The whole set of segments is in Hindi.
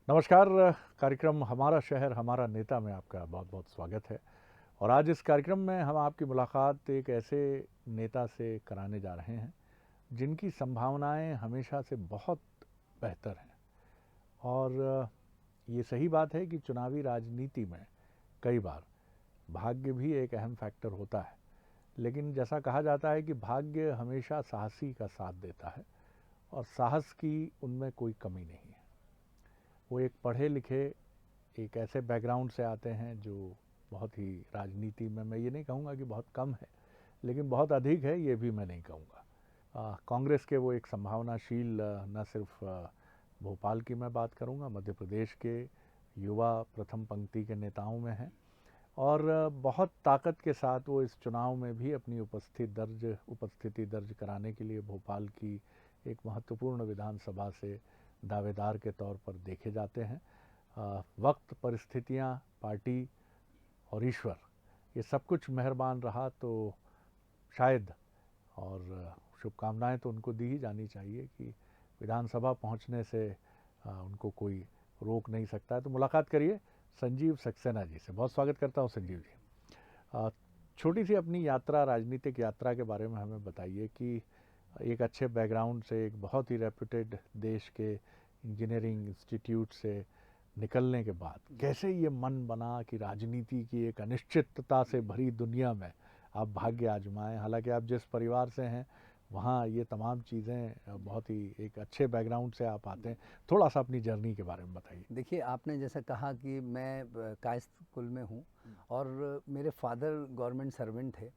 नमस्कार। कार्यक्रम हमारा शहर हमारा नेता में आपका बहुत बहुत स्वागत है। और आज इस कार्यक्रम में हम आपकी मुलाकात एक ऐसे नेता से कराने जा रहे हैं जिनकी संभावनाएं हमेशा से बहुत बेहतर हैं। और ये सही बात है कि चुनावी राजनीति में कई बार भाग्य भी एक अहम फैक्टर होता है, लेकिन जैसा कहा जाता है कि भाग्य हमेशा साहसी का साथ देता है और साहस की उनमें कोई कमी नहीं है। वो एक पढ़े लिखे एक ऐसे बैकग्राउंड से आते हैं जो बहुत ही राजनीति में, मैं ये नहीं कहूँगा कि बहुत कम है, लेकिन बहुत अधिक है ये भी मैं नहीं कहूँगा। कांग्रेस के वो एक संभावनाशील, न सिर्फ भोपाल की मैं बात करूँगा, मध्य प्रदेश के युवा प्रथम पंक्ति के नेताओं में हैं। और बहुत ताकत के साथ वो इस चुनाव में भी अपनी उपस्थिति दर्ज कराने के लिए भोपाल की एक महत्वपूर्ण विधानसभा से दावेदार के तौर पर देखे जाते हैं। वक्त, परिस्थितियां, पार्टी और ईश्वर, ये सब कुछ मेहरबान रहा तो शायद, और शुभकामनाएं तो उनको दी ही जानी चाहिए कि विधानसभा पहुंचने से उनको कोई रोक नहीं सकता है। तो मुलाकात करिए संजीव सक्सेना जी से। बहुत स्वागत करता हूं संजीव जी। छोटी सी अपनी यात्रा, राजनीतिक यात्रा के बारे में हमें बताइए कि एक अच्छे बैकग्राउंड से, एक बहुत ही रेप्यूटेड देश के इंजीनियरिंग इंस्टीट्यूट से निकलने के बाद कैसे ये मन बना कि राजनीति की एक अनिश्चितता से भरी दुनिया में आप भाग्य आजमाएं। हालांकि आप जिस परिवार से हैं वहाँ ये तमाम चीज़ें, बहुत ही एक अच्छे बैकग्राउंड से आप आते हैं। थोड़ा सा अपनी जर्नी के बारे में बताइए। देखिए, आपने जैसा कहा कि मैं कायस्थ कुल में हूँ और मेरे फादर गवर्नमेंट सर्वेंट थे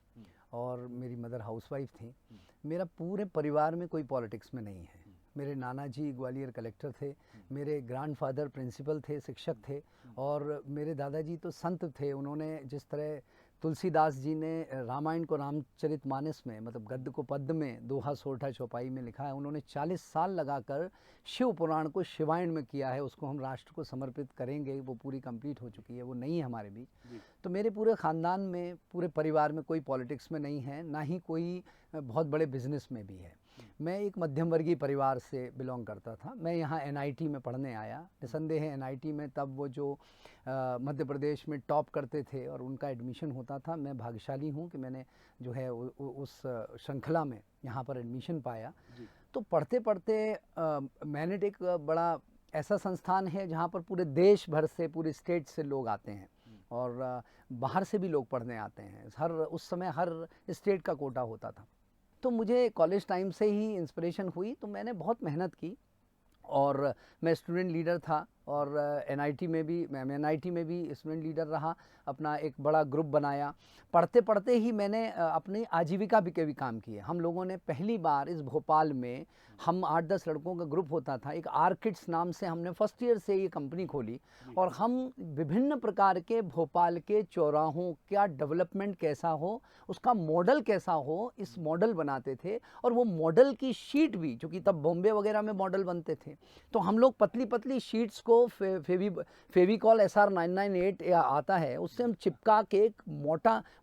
और मेरी मदर हाउसवाइफ थी। मेरा पूरे परिवार में कोई पॉलिटिक्स में नहीं है। मेरे नाना जी ग्वालियर कलेक्टर थे, मेरे ग्रैंडफादर प्रिंसिपल थे, शिक्षक थे, और मेरे दादाजी तो संत थे। उन्होंने जिस तरह तुलसीदास जी ने रामायण को रामचरितमानस में, मतलब गद्य को पद्य में, दोहा सोरठा चौपाई में लिखा है, उन्होंने 40 साल लगाकर शिव पुराण को शिवायन में किया है। उसको हम राष्ट्र को समर्पित करेंगे, वो पूरी कंप्लीट हो चुकी है, वो नहीं है हमारे बीच। तो मेरे पूरे ख़ानदान में, पूरे परिवार में कोई पॉलिटिक्स में नहीं है, ना ही कोई बहुत बड़े बिजनेस में भी है। मैं एक मध्यम वर्गीय परिवार से बिलोंग करता था। मैं यहाँ एनआईटी में पढ़ने आया। निसंदेह है एनआईटी में तब वो जो मध्य प्रदेश में टॉप करते थे और उनका एडमिशन होता था। मैं भाग्यशाली हूँ कि मैंने जो है उस श्रृंखला में यहाँ पर एडमिशन पाया। तो पढ़ते पढ़ते मैनेट एक बड़ा ऐसा संस्थान है जहाँ पर पूरे देश भर से, पूरे स्टेट से लोग आते हैं और बाहर से भी लोग पढ़ने आते हैं। उस समय हर स्टेट का कोटा होता था। तो मुझे कॉलेज टाइम से ही इंस्पिरेशन हुई, तो मैंने बहुत मेहनत की और मैं स्टूडेंट लीडर था। और एनआईटी में भी, मैं एनआईटी में भी स्टूडेंट लीडर रहा। अपना एक बड़ा ग्रुप बनाया। पढ़ते पढ़ते ही मैंने अपनी आजीविका के भी काम किए। हम लोगों ने पहली बार इस भोपाल में, हम 8-10 लड़कों का ग्रुप होता था, एक आर्किड्स नाम से हमने फर्स्ट ईयर से ये कंपनी खोली और हम विभिन्न प्रकार के भोपाल के चौराहों का डेवलपमेंट कैसा हो, उसका मॉडल कैसा हो, इस मॉडल बनाते थे। और वो मॉडल की शीट भी, चूँकि तब बॉम्बे वगैरह में मॉडल बनते थे, तो हम लोग पतली पतली शीट्स को फेविकॉल SR 998 आता है, उससे हम चिपका के एक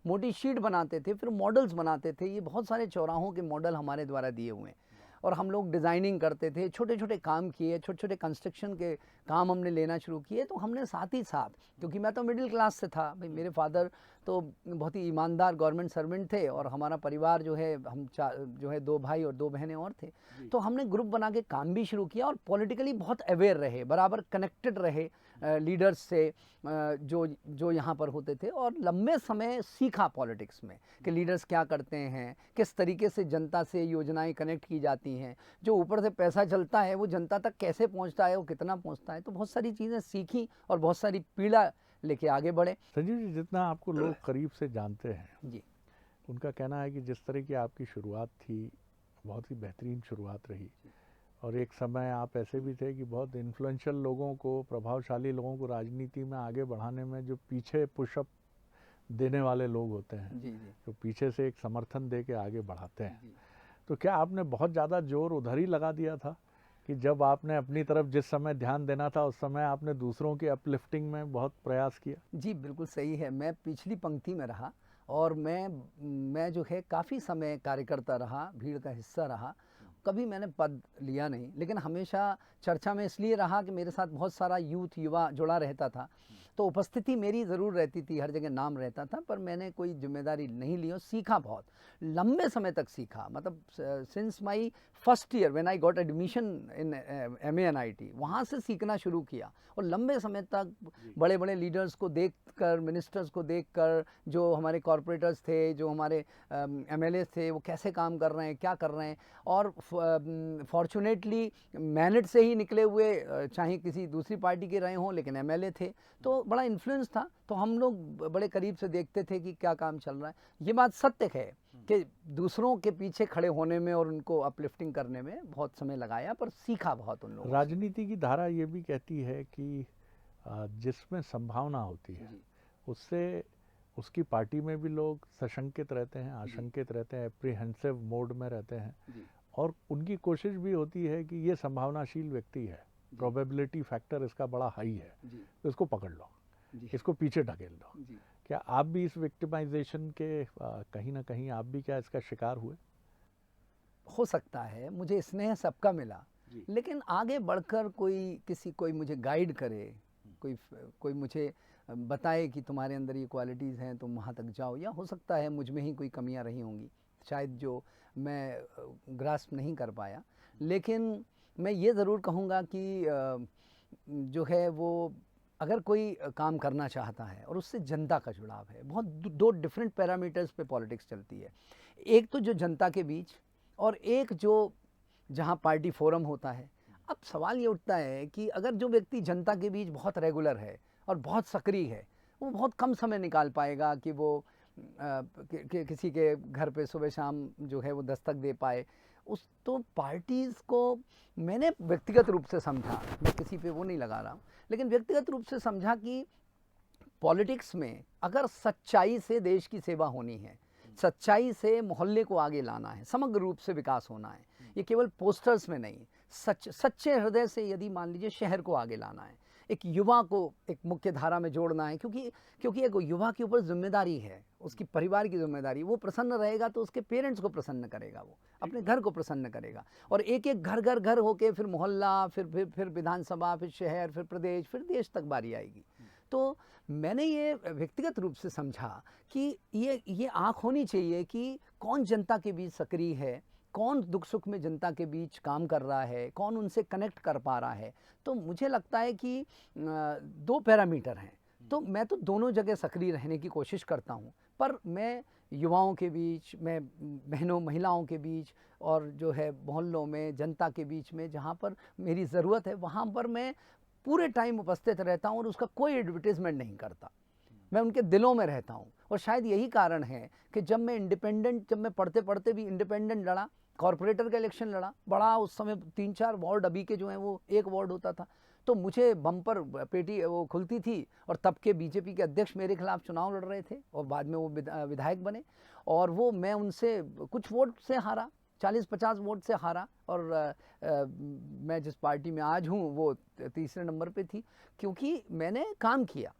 मोटी शीट बनाते थे, फिर मॉडल्स बनाते थे। ये बहुत सारे चौराहों के मॉडल हमारे द्वारा दिए हुए हैं और हम लोग डिज़ाइनिंग करते थे, छोटे छोटे काम किए, छोटे छोटे कंस्ट्रक्शन के काम हमने लेना शुरू किए। तो हमने साथ ही साथ, क्योंकि मैं तो मिडिल क्लास से था भाई, मेरे फादर तो बहुत ही ईमानदार गवर्नमेंट सर्वेंट थे और हमारा परिवार जो है, हम जो है 2 भाई और 2 बहनें और थे। तो हमने ग्रुप बना के काम भी शुरू किया और पॉलिटिकली बहुत अवेयर रहे, बराबर कनेक्टेड रहे लीडर्स से जो यहाँ पर होते थे, और लंबे समय सीखा पॉलिटिक्स में कि लीडर्स क्या करते हैं, किस तरीके से जनता से योजनाएं कनेक्ट की जाती हैं, जो ऊपर से पैसा चलता है वो जनता तक कैसे पहुँचता है, वो कितना पहुँचता है। तो बहुत सारी चीज़ें सीखी और बहुत सारी पीड़ा लेके आगे बढ़े। संजीव जी, जितना आपको लोग करीब से जानते हैं जी उनका कहना है कि जिस तरह की आपकी शुरुआत थी, बहुत ही बेहतरीन शुरुआत रही। और एक समय आप ऐसे भी थे कि बहुत इन्फ्लुएंशियल लोगों को, प्रभावशाली लोगों को राजनीति में आगे बढ़ाने में जो पीछे पुशअप देने वाले लोग होते हैं, जी जी जो पीछे से एक समर्थन दे के आगे बढ़ाते हैं। तो क्या आपने बहुत ज़्यादा जोर उधर ही लगा दिया था कि जब आपने अपनी तरफ जिस समय ध्यान देना था उस समय आपने दूसरों की अपलिफ्टिंग में बहुत प्रयास किया? जी, बिल्कुल सही है। मैं पिछली पंक्ति में रहा और मैं जो है काफ़ी समय कार्यकर्ता रहा, भीड़ का हिस्सा रहा। कभी मैंने पद लिया नहीं, लेकिन हमेशा चर्चा में इसलिए रहा कि मेरे साथ बहुत सारा यूथ युवा जुड़ा रहता था, तो उपस्थिति मेरी ज़रूर रहती थी, हर जगह नाम रहता था, पर मैंने कोई जिम्मेदारी नहीं ली और सीखा बहुत लंबे समय तक सीखा। मतलब since my first year when I got admission in MA-NIT, वहाँ से सीखना शुरू किया और लंबे समय तक बड़े बड़े लीडर्स को देखकर, मिनिस्टर्स को देखकर, जो हमारे कॉरपोरेटर्स थे, जो हमारे MLAs थे, वो कैसे काम कर रहे हैं, क्या कर रहे हैं, और फॉर्चुनेटली मैनेट से ही निकले हुए, चाहे किसी दूसरी पार्टी के रहे हों, लेकिन MLA थे, तो बड़ा इन्फ्लुएंस था। तो हम लोग बड़े करीब से देखते थे कि क्या काम चल रहा है। ये बात सत्य है कि दूसरों के पीछे खड़े होने में और उनको अपलिफ्टिंग करने में बहुत समय लगाया, पर सीखा बहुत उन लोगों से। राजनीति की धारा ये भी कहती है कि जिसमें संभावना होती है उससे उसकी पार्टी में भी लोग सशंकित रहते हैं, आशंकित रहते हैं, एप्रीहेंसिव मोड में रहते हैं, और उनकी कोशिश भी होती है कि ये संभावनाशील व्यक्ति है, प्रोबेबिलिटी फैक्टर इसका बड़ा हाई है, तो इसको पकड़ लो, इसको पीछे ढकेल दो। क्या आप भी इस विक्टिमाइजेशन के कहीं ना कहीं आप भी क्या इसका शिकार हुए? हो सकता है, मुझे स्नेह सबका मिला, लेकिन आगे बढ़कर कोई मुझे गाइड करे, कोई मुझे बताए कि तुम्हारे अंदर ये क्वालिटीज़ हैं, तुम वहाँ तक जाओ, या हो सकता है मुझ में ही कोई कमियां रही होंगी शायद जो मैं ग्रास्प नहीं कर पाया। लेकिन मैं ये ज़रूर कहूँगा कि जो है वो, अगर कोई काम करना चाहता है और उससे जनता का जुड़ाव है, बहुत दो डिफरेंट पैरामीटर्स पे पॉलिटिक्स चलती है। एक तो जो जनता के बीच, और एक जो जहाँ पार्टी फोरम होता है। अब सवाल ये उठता है कि अगर जो व्यक्ति जनता के बीच बहुत रेगुलर है और बहुत सक्रिय है, वो बहुत कम समय निकाल पाएगा कि वो किसी के घर पे सुबह शाम जो है वो दस्तक दे पाए। उस तो पार्टीज़ को मैंने व्यक्तिगत रूप से समझा, मैं किसी पे वो नहीं लगा रहा हूँ, लेकिन व्यक्तिगत रूप से समझा कि पॉलिटिक्स में अगर सच्चाई से देश की सेवा होनी है, सच्चाई से मोहल्ले को आगे लाना है, समग्र रूप से विकास होना है, ये केवल पोस्टर्स में नहीं, सच्चे हृदय से यदि मान लीजिए शहर को आगे लाना है, एक युवा को एक मुख्य धारा में जोड़ना है, क्योंकि एक युवा के ऊपर जिम्मेदारी है, उसकी परिवार की जिम्मेदारी। वो प्रसन्न रहेगा तो उसके पेरेंट्स को प्रसन्न करेगा, वो अपने घर को प्रसन्न करेगा, और एक एक घर होके फिर मोहल्ला, फिर विधानसभा, फिर शहर, फिर प्रदेश, फिर देश तक बारी आएगी। तो मैंने ये व्यक्तिगत रूप से समझा कि ये आँख होनी चाहिए कि कौन जनता के बीच सक्रिय है, कौन दुख सुख में जनता के बीच काम कर रहा है, कौन उनसे कनेक्ट कर पा रहा है। तो मुझे लगता है कि दो पैरामीटर हैं, तो मैं तो दोनों जगह सक्रिय रहने की कोशिश करता हूँ, पर मैं युवाओं के बीच, मैं बहनों महिलाओं के बीच, और जो है मोहल्लों में जनता के बीच में जहाँ पर मेरी ज़रूरत है वहाँ पर मैं पूरे टाइम उपस्थित रहता हूँ और उसका कोई एडवर्टीज़मेंट नहीं करता। मैं उनके दिलों में रहता हूँ, और शायद यही कारण है कि जब मैं पढ़ते पढ़ते भी इंडिपेंडेंट लड़ा, कॉरपोरेटर का इलेक्शन लड़ा, बड़ा उस समय 3-4 वार्ड, अभी के जो हैं वो 1 वार्ड होता था, तो मुझे बम्पर पेटी वो खुलती थी, और तब के बीजेपी के अध्यक्ष मेरे खिलाफ चुनाव लड़ रहे थे और बाद में वो विधायक बने, और वो मैं उनसे कुछ वोट से हारा, 40-50 वोट से हारा, और मैं जिस पार्टी में आज हूँ वो तीसरे नंबर पे थी, क्योंकि मैंने काम किया,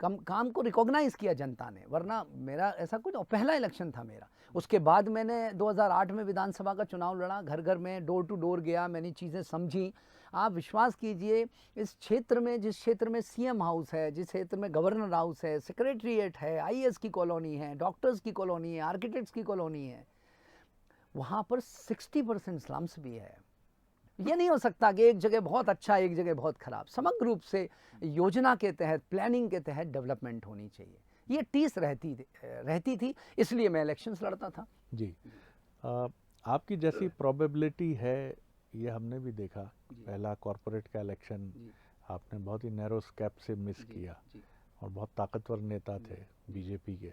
काम को रिकॉग्नाइज़ किया जनता ने, वरना मेरा ऐसा कुछ, और पहला इलेक्शन था मेरा। उसके बाद मैंने 2008 में विधानसभा का चुनाव लड़ा, घर घर में डोर टू डोर गया, मैंने चीज़ें समझी। आप विश्वास कीजिए, इस क्षेत्र में, जिस क्षेत्र में CM हाउस है, जिस क्षेत्र में गवर्नर हाउस है, सेक्रेटरीट है, IAS की कॉलोनी है, डॉक्टर्स की कॉलोनी है, आर्किटेक्ट्स की कॉलोनी है, वहाँ पर 60% स्लम्स भी है। ये नहीं हो सकता कि एक जगह बहुत अच्छा, एक जगह बहुत खराब। समग्र रूप से योजना के तहत, प्लानिंग के तहत डेवलपमेंट होनी चाहिए। ये टीस रहती थी, इसलिए मैं इलेक्शंस लड़ता था। जी, आपकी जैसी प्रोबेबिलिटी है, ये हमने भी देखा। पहला कॉरपोरेट का इलेक्शन आपने बहुत ही नैरो स्कैप से मिस किया, और बहुत ताकतवर नेता थे बीजेपी के।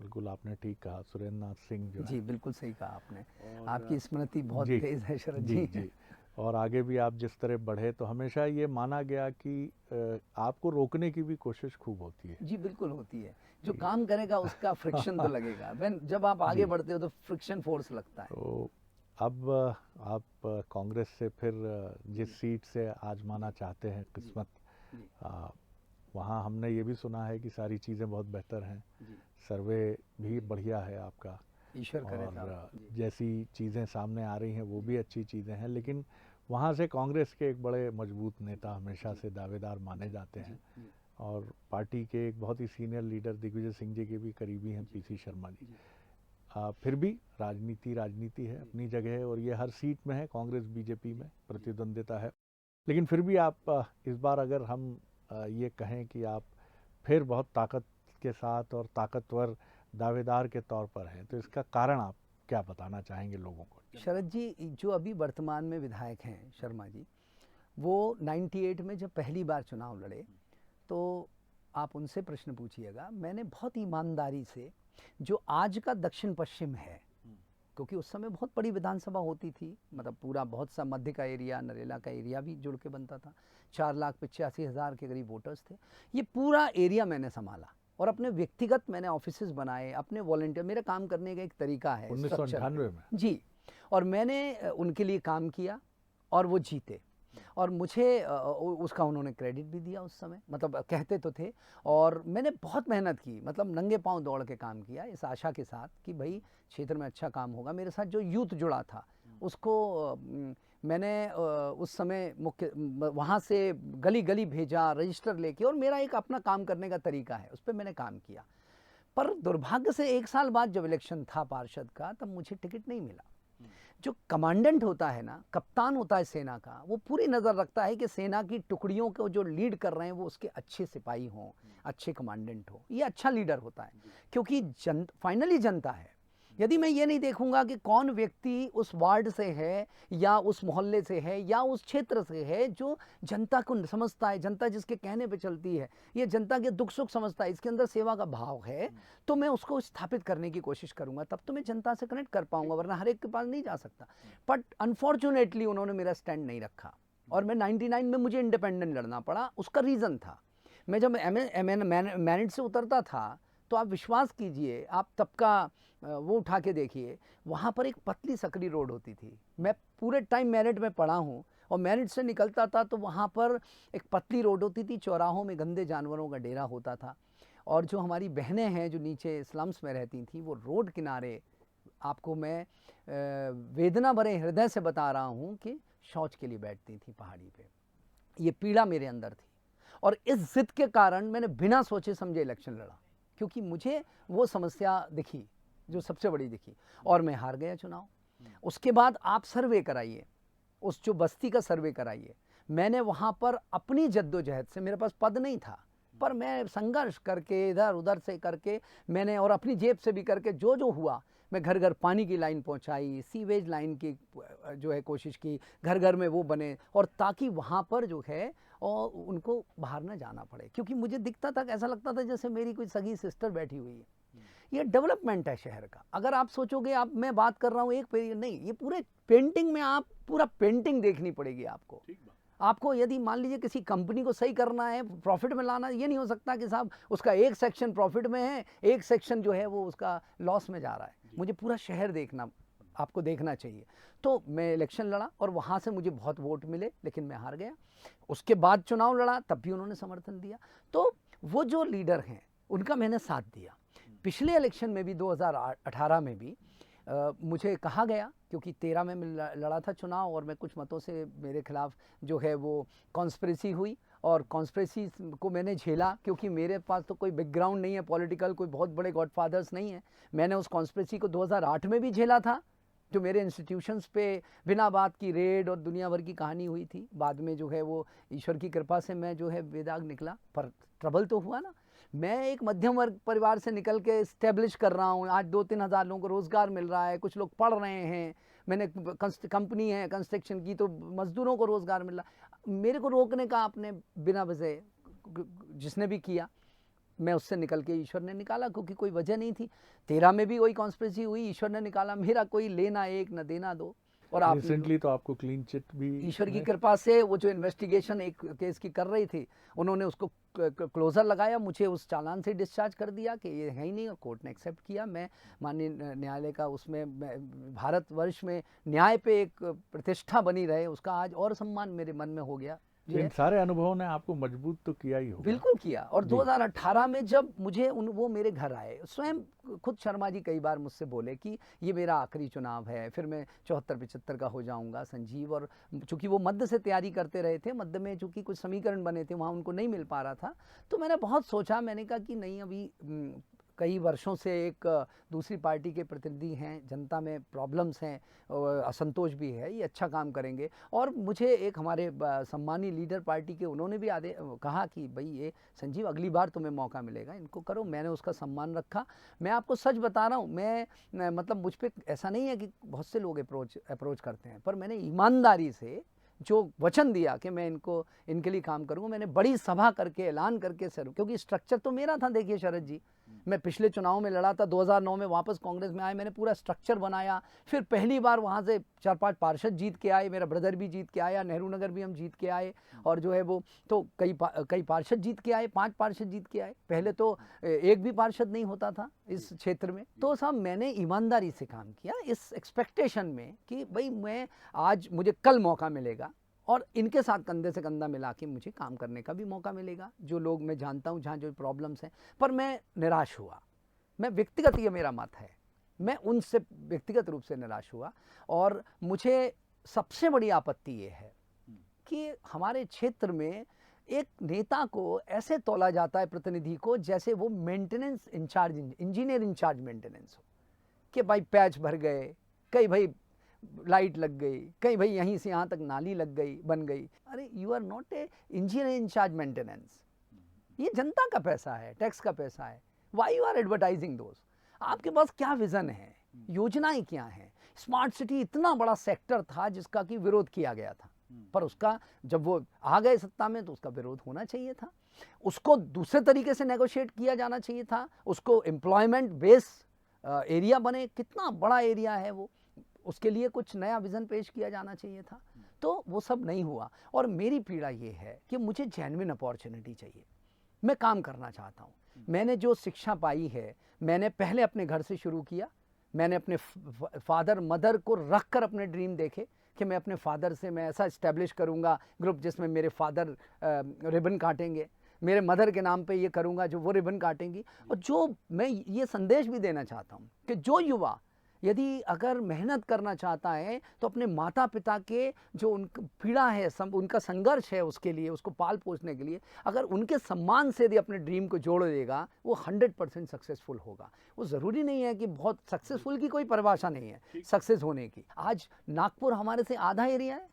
बिल्कुल आपने ठीक कहा, सुरेंद्र नाथ सिंह जो जी, बिल्कुल सही कहा आपने। आपकी स्मृति बहुत तेज है शरद जी। जी, और आगे भी आप जिस तरह बढ़े, तो हमेशा ये माना गया कि आपको रोकने की भी कोशिश खूब होती है। जी, बिल्कुल होती है। जो काम करेगा उसका फ्रिक्शन तो लगेगा। जब आप आगे बढ़ते हो तो फ्रिक्शन फोर्स लगता है। तो अब आप कांग्रेस से फिर जिस सीट से आजमाना चाहते हैं किस्मत, वहाँ हमने ये भी सुना है कि सारी चीज़ें बहुत बेहतर हैं, सर्वे भी बढ़िया है आपका, ईश्वर करे और साहब जी। जैसी चीज़ें सामने आ रही हैं वो भी अच्छी चीज़ें हैं, लेकिन वहाँ से कांग्रेस के एक बड़े मजबूत नेता हमेशा से दावेदार माने जाते हैं और पार्टी के एक बहुत ही सीनियर लीडर दिग्विजय सिंह जी के भी करीबी हैं पीसी शर्मा जी। फिर भी राजनीति राजनीति है, अपनी जगह है और ये हर सीट में है, कांग्रेस बीजेपी में प्रतिद्वंदिता है। लेकिन फिर भी आप इस बार अगर हम ये कहें कि आप फिर बहुत ताकत के साथ और ताकतवर दावेदार के तौर पर हैं, तो इसका कारण आप क्या बताना चाहेंगे लोगों को? शरद जी, जो अभी वर्तमान में विधायक हैं शर्मा जी, वो 98 में जब पहली बार चुनाव लड़े तो आप उनसे प्रश्न पूछिएगा। मैंने बहुत ईमानदारी से, जो आज का दक्षिण पश्चिम है, क्योंकि उस समय बहुत बड़ी विधानसभा होती थी, मतलब पूरा बहुत सा मध्य का एरिया, नरेला का एरिया भी जुड़ के बनता था, 4,85,000 के करीब वोटर्स थे। ये पूरा एरिया मैंने संभाला और अपने व्यक्तिगत मैंने ऑफिसेस बनाए, अपने वॉलंटियर, मेरा काम करने का एक तरीका है 1998 में जी, और मैंने उनके लिए काम किया और वो जीते और मुझे उसका उन्होंने क्रेडिट भी दिया उस समय, मतलब कहते तो थे। और मैंने बहुत मेहनत की, मतलब नंगे पांव दौड़ के काम किया इस आशा के साथ कि भाई क्षेत्र में अच्छा काम होगा। मेरे साथ जो यूथ जुड़ा था उसको मैंने उस समय मुख्य वहाँ से गली गली भेजा रजिस्टर लेके, और मेरा एक अपना काम करने का तरीका है, उस पर मैंने काम किया। पर दुर्भाग्य से 1 साल बाद जब इलेक्शन था पार्षद का, तब मुझे टिकट नहीं मिला। जो कमांडेंट होता है ना, कप्तान होता है सेना का, वो पूरी नज़र रखता है कि सेना की टुकड़ियों को जो लीड कर रहे हैं वो उसके अच्छे सिपाही हों, अच्छे कमांडेंट हो, ये अच्छा लीडर होता है। क्योंकि फाइनली जनता है। यदि मैं ये नहीं देखूंगा कि कौन व्यक्ति उस वार्ड से है या उस मोहल्ले से है या उस क्षेत्र से है जो जनता को समझता है, जनता जिसके कहने पे चलती है, ये जनता के दुख सुख समझता है, इसके अंदर सेवा का भाव है, तो मैं उसको स्थापित करने की कोशिश करूंगा, तब तो मैं जनता से कनेक्ट कर पाऊंगा, वरना हर एक के पास नहीं जा सकता। बट अनफॉर्चुनेटली उन्होंने मेरा स्टैंड नहीं रखा और मैं 99 में मुझे इंडिपेंडेंट लड़ना पड़ा। उसका रीज़न था, मैं जब मैरिट से उतरता था तो आप विश्वास कीजिए, आप तब का वो उठा के देखिए, वहाँ पर एक पतली सकरी रोड होती थी। मैं पूरे टाइम मेरिट में पढ़ा हूँ और मेरिट से निकलता था तो वहाँ पर एक पतली रोड होती थी, चौराहों में गंदे जानवरों का डेरा होता था। और जो हमारी बहनें हैं जो नीचे स्लम्स में रहती थी, वो रोड किनारे, आपको मैं वेदना भरे हृदय से बता रहा हूँ कि शौच के लिए बैठती थी पहाड़ी पे। ये पीड़ा मेरे अंदर थी और इस जिद के कारण मैंने बिना सोचे समझे इलेक्शन लड़ा, क्योंकि मुझे वो समस्या दिखी जो सबसे बड़ी दिखी, और मैं हार गया चुनाव। उसके बाद आप सर्वे कराइए, उस जो बस्ती का सर्वे कराइए, मैंने वहाँ पर अपनी जद्दोजहद से, मेरे पास पद नहीं था, पर मैं संघर्ष करके इधर उधर से करके मैंने, और अपनी जेब से भी करके जो जो हुआ, मैं घर घर पानी की लाइन पहुंचाई, सीवेज लाइन की जो है कोशिश की, घर घर में वो बने, और ताकि वहाँ पर जो है और उनको बाहर ना जाना पड़े, क्योंकि मुझे दिखता था, ऐसा लगता था जैसे मेरी कोई सगी सिस्टर बैठी हुई है। ये डेवलपमेंट है शहर का। अगर आप सोचोगे, आप मैं बात कर रहा हूँ एक पेज नहीं, ये पूरे पेंटिंग में, आप पूरा पेंटिंग देखनी पड़ेगी आपको। आपको यदि मान लीजिए किसी कंपनी को सही करना है, प्रॉफिट में लाना, ये नहीं हो सकता कि साहब उसका एक सेक्शन प्रॉफिट में है, एक सेक्शन जो है वो उसका लॉस में जा रहा है। मुझे पूरा शहर देखना, आपको देखना चाहिए। तो मैं इलेक्शन लड़ा और वहाँ से मुझे बहुत वोट मिले, लेकिन मैं हार गया। उसके बाद चुनाव लड़ा, तब भी उन्होंने समर्थन दिया। तो वो जो लीडर हैं उनका मैंने साथ दिया। पिछले इलेक्शन में भी 2018 में भी मुझे कहा गया, क्योंकि 13 में मैं लड़ा था चुनाव और मैं कुछ मतों से मेरे खिलाफ जो है वो कॉन्स्पिरेसी हुई, और कॉन्स्पिरेसी को मैंने झेला, क्योंकि मेरे पास तो कोई बैकग्राउंड नहीं है पॉलिटिकल, कोई बहुत बड़े गॉडफादर्स नहीं है। मैंने उस कॉन्स्पिरेसी को 2008 में भी झेला था, जो मेरे इंस्टीट्यूशंस पे बिना बात की रेड और दुनिया भर की कहानी हुई थी। बाद में जो है वो ईश्वर की कृपा से मैं जो है बेदाग निकला, पर ट्रबल तो हुआ ना। मैं एक मध्यम वर्ग परिवार से निकल के इस्टेब्लिश कर रहा हूँ, आज 2-3 हज़ार लोगों को रोज़गार मिल रहा है, कुछ लोग पढ़ रहे हैं, मैंने कंपनी है कंस्ट्रक्शन की, तो मज़दूरों को रोज़गार मिल रहा। मेरे को रोकने का आपने बिना वजह जिसने भी किया, मैं उससे निकल के ईश्वर ने निकाला, क्योंकि कोई वजह नहीं थी। 13 में भी वही कॉन्स्पिरेसी हुई, ईश्वर ने निकाला, मेरा कोई लेना एक न देना दो। और आप रिसेंटली तो आपको क्लीन चिट भी, ईश्वर की कृपा से, वो जो इन्वेस्टिगेशन एक केस की कर रही थी, उन्होंने उसको क्लोजर लगाया, मुझे उस चालान से डिस्चार्ज कर दिया कि ये है ही नहीं, और कोर्ट ने एक्सेप्ट किया। मैं माननीय न्यायालय का उसमें भारतवर्ष में न्याय पे एक प्रतिष्ठा बनी रहे, उसका आज और सम्मान मेरे मन में हो गया। जो इन है सारे अनुभवों ने आपको मजबूत तो किया ही होगा। बिल्कुल किया। और जी। 2018 में जब मुझे वो मेरे घर आए, स्वयं खुद शर्मा जी कई बार मुझसे बोले कि ये मेरा आखिरी चुनाव है, फिर मैं 74-75 का हो जाऊंगा संजीव। और चूंकि वो मध्य से तैयारी करते रहे थे, मध्य में चूंकि कुछ समीकरण बने थे, वहाँ उनको नहीं मिल पा रहा था, तो मैंने बहुत सोचा, मैंने कहा कि नहीं, अभी कई वर्षों से एक दूसरी पार्टी के प्रतिनिधि हैं, जनता में प्रॉब्लम्स हैं, असंतोष भी है, ये अच्छा काम करेंगे। और मुझे एक हमारे सम्मानी लीडर पार्टी के, उन्होंने भी कहा कि भाई ये संजीव, अगली बार तुम्हें मौका मिलेगा, इनको करो। मैंने उसका सम्मान रखा। मैं आपको सच बता रहा हूँ, मैं मतलब मुझ पर ऐसा नहीं है कि बहुत से लोग अप्रोच करते हैं, पर मैंने ईमानदारी से जो वचन दिया कि मैं इनके लिए काम करूंगा, मैंने बड़ी सभा करके ऐलान करके सर, क्योंकि स्ट्रक्चर तो मेरा था। देखिए शरद जी, मैं पिछले चुनाव में लड़ा था, 2009 में वापस कांग्रेस में आए, मैंने पूरा स्ट्रक्चर बनाया। फिर पहली बार वहाँ से 4-5 पार्षद जीत के आए, मेरा ब्रदर भी जीत के आया, नेहरू नगर भी हम जीत के आए, और जो है वो तो कई पार्षद जीत के आए, 5 पार्षद जीत के आए। पहले तो एक भी पार्षद नहीं होता था इस क्षेत्र में। तो साहब मैंने ईमानदारी से काम किया, इस एक्सपेक्टेशन में कि भाई मैं आज, मुझे कल मौका मिलेगा और इनके साथ कंधे से कंधा मिला के मुझे काम करने का भी मौका मिलेगा, जो लोग मैं जानता हूँ, जहाँ जो प्रॉब्लम्स हैं। पर मैं निराश हुआ। मैं व्यक्तिगत, ये मेरा मत है, मैं उनसे व्यक्तिगत रूप से निराश हुआ। और मुझे सबसे बड़ी आपत्ति ये है कि हमारे क्षेत्र में एक नेता को ऐसे तोला जाता है, प्रतिनिधि को, जैसे वो maintenance in charge, engineer in charge maintenance हो, कि भाई पैच भर गए, कहीं भाई लाइट लग गई, कहीं भाई यहीं से यहाँ तक नाली लग गई, बन गई। अरे you are not a engineer in charge maintenance, ये जनता का पैसा है, टैक्स का पैसा है। वाई यू आर एडवर्टाइजिंग दोस्त? आपके पास क्या विजन है, योजनाएं क्या हैं? स्मार्ट सिटी इतना बड़ा सेक्टर था जिसका कि विरोध किया गया था, पर उसका जब वो आ गए सत्ता में तो उसका विरोध होना चाहिए था, उसको दूसरे तरीके से नेगोशिएट किया जाना चाहिए था, उसको एम्प्लॉयमेंट बेस एरिया बने, कितना बड़ा एरिया है वो, उसके लिए कुछ नया विजन पेश किया जाना चाहिए था। तो वो सब नहीं हुआ। और मेरी पीड़ा ये है कि मुझे जेन्युइन अपॉर्चुनिटी चाहिए, मैं काम करना चाहता हूँ। मैंने जो शिक्षा पाई है, मैंने पहले अपने घर से शुरू किया। मैंने अपने फादर मदर को रख कर अपने ड्रीम देखे कि मैं अपने फादर से मैं ऐसा इस्टेब्लिश करूँगा ग्रुप जिसमें मेरे फादर रिबन काटेंगे, मेरे मदर के नाम पे ये करूँगा जो वो रिबन काटेंगी। और जो मैं ये संदेश भी देना चाहता हूँ कि जो युवा यदि अगर मेहनत करना चाहता है तो अपने माता पिता के जो उनका पीड़ा है, उनका संघर्ष है, उसके लिए, उसको पाल पोसने के लिए, अगर उनके सम्मान से यदि अपने ड्रीम को जोड़ देगा, वो 100% सक्सेसफुल होगा। वो ज़रूरी नहीं है कि बहुत सक्सेसफुल की कोई परिभाषा नहीं है सक्सेस होने की। आज नागपुर हमारे से आधा एरिया है,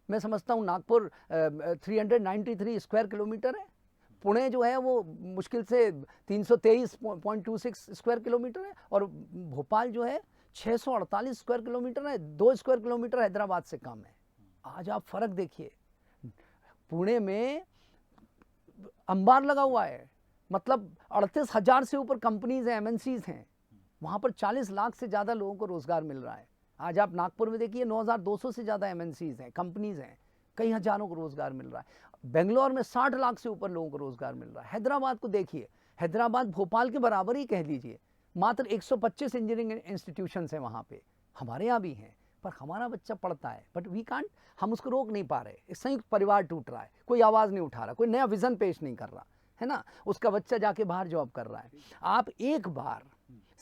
मैं समझता हूँ नागपुर 393 स्क्वायर किलोमीटर है। पुणे जो है वो मुश्किल से 323.26 स्क्वायर किलोमीटर है, और भोपाल जो है 648 स्क्वायर किलोमीटर है, 2 स्क्वायर किलोमीटर हैदराबाद से कम है। आज आप फर्क देखिए, पुणे में अंबार लगा हुआ है, मतलब 38,000 से ऊपर कंपनीज हैं, एमएनसीज हैं, वहाँ पर 40 लाख से ज़्यादा लोगों को रोजगार मिल रहा है। आज आप नागपुर में देखिए 9,200 से ज़्यादा एमएनसीज हैं, कंपनीज हैं, कई हजारों को रोजगार मिल रहा है। बेंगलोर में 60 लाख से ऊपर लोगों को रोजगार मिल रहा है। हैदराबाद को देखिए, हैदराबाद भोपाल के बराबर ही कह लीजिए, मात्र 125 इंजीनियरिंग इंस्टीट्यूशंस हैं वहाँ पे। हमारे यहाँ भी हैं, पर हमारा बच्चा पढ़ता है, बट वी कांट, हम उसको रोक नहीं पा रहे। एक संयुक्त परिवार टूट रहा है, कोई आवाज़ नहीं उठा रहा, कोई नया विजन पेश नहीं कर रहा है ना, उसका बच्चा जाके बाहर जॉब कर रहा है। आप एक बार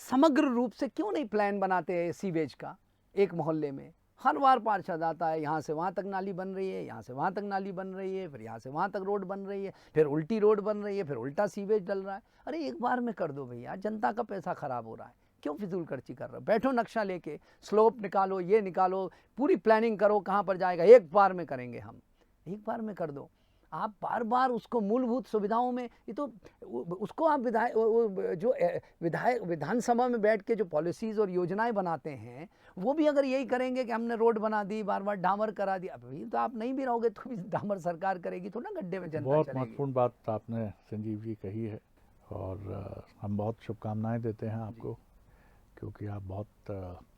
समग्र रूप से क्यों नहीं प्लान बनाते हैं सीवेज का? एक मोहल्ले में हर बार पार्षद आता है, यहाँ से वहाँ तक नाली बन रही है, यहाँ से वहाँ तक नाली बन रही है, फिर यहाँ से वहाँ तक रोड बन रही है, फिर उल्टी रोड बन रही है, फिर उल्टा सीवेज डल रहा है। अरे एक बार में कर दो भैया, जनता का पैसा खराब हो रहा है, क्यों फिजूल खर्ची कर रहे हो? बैठो नक्शा लेके, स्लोप निकालो, ये निकालो, पूरी प्लानिंग करो कहाँ पर जाएगा, एक बार में करेंगे हम, एक बार में कर दो। आप बार बार उसको मूलभूत सुविधाओं में, ये तो उसको आप विधानसभा में बैठ के जो पॉलिसीज़ और योजनाएं बनाते हैं, वो भी अगर यही करेंगे कि हमने रोड बना दी, बार बार डामर करा दिया, अभी तो आप नहीं भी रहोगे तो भी डामर सरकार करेगी, तो ना गड्ढे में जनता बहुत चलेगी। महत्वपूर्ण बात आपने संजीव जी कही है, और हम बहुत शुभकामनाएं देते हैं आपको, क्योंकि आप बहुत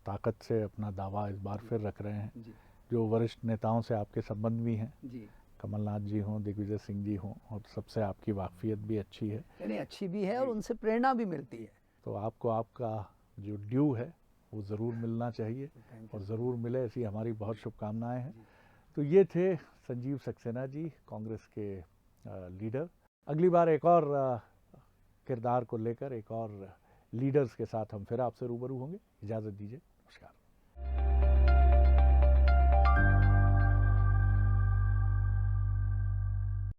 ताकत से अपना दावा इस बार फिर रख रहे हैं। जो वरिष्ठ नेताओं से आपके संबंध भी हैं, कमलनाथ जी हों, दिग्विजय सिंह जी हों, और सबसे आपकी वाकफियत भी अच्छी है। नहीं, अच्छी भी है, और उनसे प्रेरणा भी मिलती है। तो आपको आपका जो ड्यू है वो ज़रूर मिलना चाहिए, और ज़रूर मिले, ऐसी हमारी बहुत शुभकामनाएं हैं। तो ये थे संजीव सक्सेना जी, कांग्रेस के लीडर। अगली बार एक और किरदार को लेकर, एक और लीडर्स के साथ हम फिर आपसे रूबरू होंगे। इजाज़त दीजिए, नमस्कार।